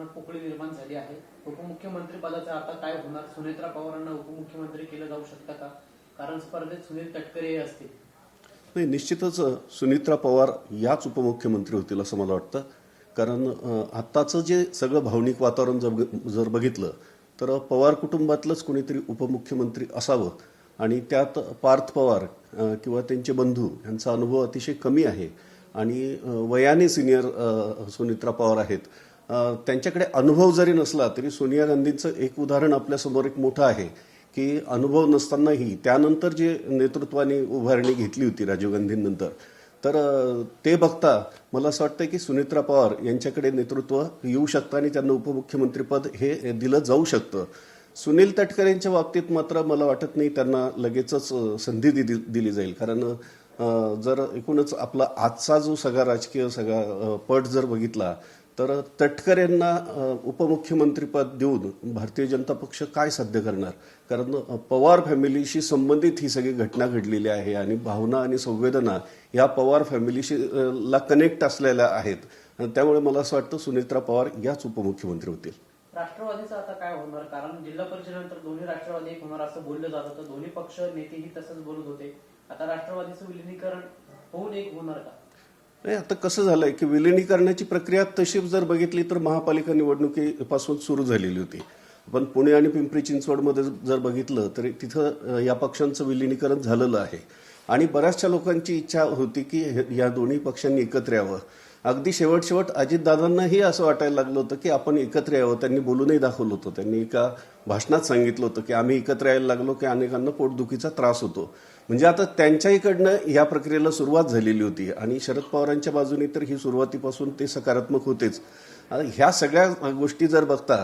पोकळी निर्माण झाली आहे। उपमुख्यमंत्री पदाचा आता काय होणार? सुनेत्रा पवारांना उपमुख्यमंत्री केलं जाऊ शकतं का? कारण स्पर्धेत सुनील तटकरे हे असतील। नाही, निश्चितच सुनेत्रा पवार याच उपमुख्यमंत्री होतील असं मला वाटतं। कारण आत्ताचं जे सगळं भावनिक वातावरण जर बघितलं तर पवार कुटुंबातलंच कोणीतरी उपमुख्यमंत्री असावं आणि त्यात पार्थ पवार किंवा त्यांचे बंधू यांचा अनुभव अतिशय कमी आहे आणि वयाने सिनियर सुनेत्रा पवार आहेत। त्यांच्याकडे अनुभव जरी नसला तरी सोनिया गांधींचं एक उदाहरण आपल्यासमोर एक मोठं आहे की अनुभव नसतानाही त्यानंतर जे नेतृत्वाने उभारणी घेतली होती राजीव गांधींनंतर, तर ते बघता मला असं वाटतं की सुनेत्रा पवार यांच्याकडे नेतृत्व येऊ शकतं आणि त्यांना उपमुख्यमंत्रीपद हे दिलं जाऊ शकतं। सुनील तटकरेंच्या बाबतीत मात्र मला वाटत नाही त्यांना लगेचच संधी दिली जाईल। कारण जर एकूणच आपला आजचा जो सगळा राजकीय सगळा पट जर बघितला तर तटकरेंना उपमुख्यमंत्रीपद देऊन भारतीय जनता पक्ष काय साध्य करणार? कारण पवार फॅमिलीशी संबंधित ही सगळी घटना घडलेली आहे आणि भावना आणि संवेदना या पवार फॅमिलीशी ला कनेक्ट असलेल्या आहेत। त्यामुळे मला असं वाटतं सुनेत्रा पवार याच उपमुख्यमंत्री होतील। राष्ट्रवादीचं आता काय होणार? कारण जिल्हा परिषदेनंतर दोन्ही राष्ट्रवादी एक होणार असं बोललं जात होतं, दोन्ही पक्ष नेतेही तसंच बोलत होते। आता राष्ट्रवादीचं विलीनीकरण होऊन एक होणार का? नाही, आता कसं झालंय की विलिनीकरणाची प्रक्रिया तशी जर बघितली तर महापालिका निवडणुकीपासून सुरू झालेली होती। पण पुणे आणि पिंपरी चिंचवडमध्ये जर बघितलं तर तिथं या पक्षांचं विलिनीकरण झालेलं आहे आणि बऱ्याचशा लोकांची इच्छा होती की या दोन्ही पक्षांनी एकत्र यावं। अगदी शेवट अजितदादांनाही असं वाटायला लागलं होतं की आपण एकत्र यावं। त्यांनी बोलूनही दाखवलं होतं, त्यांनी एका भाषणात सांगितलं होतं की आम्ही एकत्र यायला लागलो की अनेकांना पोटदुखीचा त्रास होतो। म्हणजे आता त्यांच्याकडनं या प्रक्रियेला सुरुवात झालेली होती आणि शरद पवारांच्या बाजूने तर ही सुरुवातीपासून ते सकारात्मक होतेच। ह्या सगळ्या गोष्टी जर बघता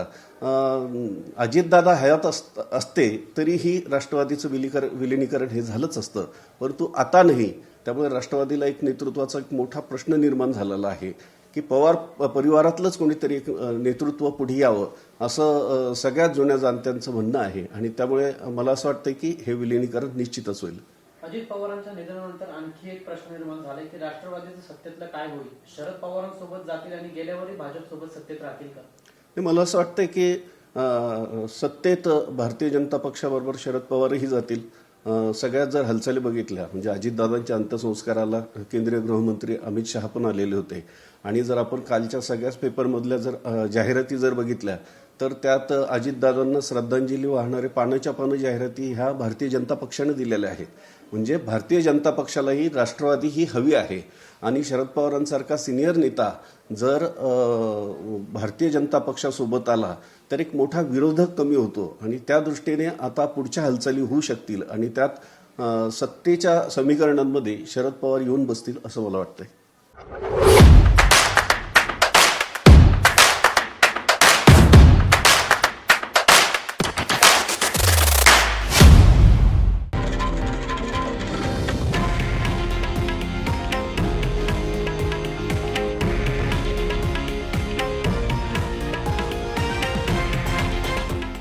अजितदादा हयात असते तरीही राष्ट्रवादीचं विलिनीकरण हे झालंच असतं, परंतु आता नाही। त्यामुळे राष्ट्रवादीला एक नेतृत्वाचा एक मोठा प्रश्न निर्माण झालेला आहे की पवार परिवारातलंच कोणीतरी एक नेतृत्व पुढे यावं असं सगळ्यात जुन्या जाणत्यांचं म्हणणं आहे आणि त्यामुळे मला असं वाटतं की हे विलिनीकरण निश्चितच होईल। अजित पवारांच्या निधनानंतर आणखी एक प्रश्न निर्माण झालाय की राष्ट्रवादीचं सत्तेतलं काय होईल? शरद पवारांसोबत जातील आणि गेल्यावरही भाजपसोबत सत्तेत राहतील का? मला असं वाटतंय की सत्तेत भारतीय जनता पक्षाबरोबर शरद पवारही जातील। सगळ्यात जर हालचाली बघितल्या म्हणजे अजितदादांच्या अंत्यसंस्काराला केंद्रीय गृहमंत्री अमित शहा पण आलेले होते आणि जर आपण कालच्या सगळ्याच पेपरमधल्या जर जाहिराती जर बघितल्या तर त्यात अजितदादांना श्रद्धांजली वाहणारे पानाच्या पानं जाहिराती ह्या भारतीय जनता पक्षाने दिलेल्या आहेत। म्हणजे भारतीय जनता पक्षालाही राष्ट्रवादी ही हवी आहे आणि शरद पवारांसारखा सिनियर नेता जर भारतीय जनता पक्षासोबत आला तर एक मोठा विरोधक कमी होतो आणि त्या दृष्टीने आता पुढच्या हालचाली होऊ शकतील आणि त्यात सत्तेच्या समीकरणांमध्ये शरद पवार येऊन बसतील असं मला वाटतंय।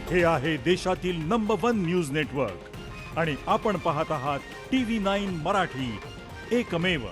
हे आहे देशातील नंबर 1 न्यूज नेटवर्क आणि आपण पाहत आहात TV9 मराठी, एकमेव।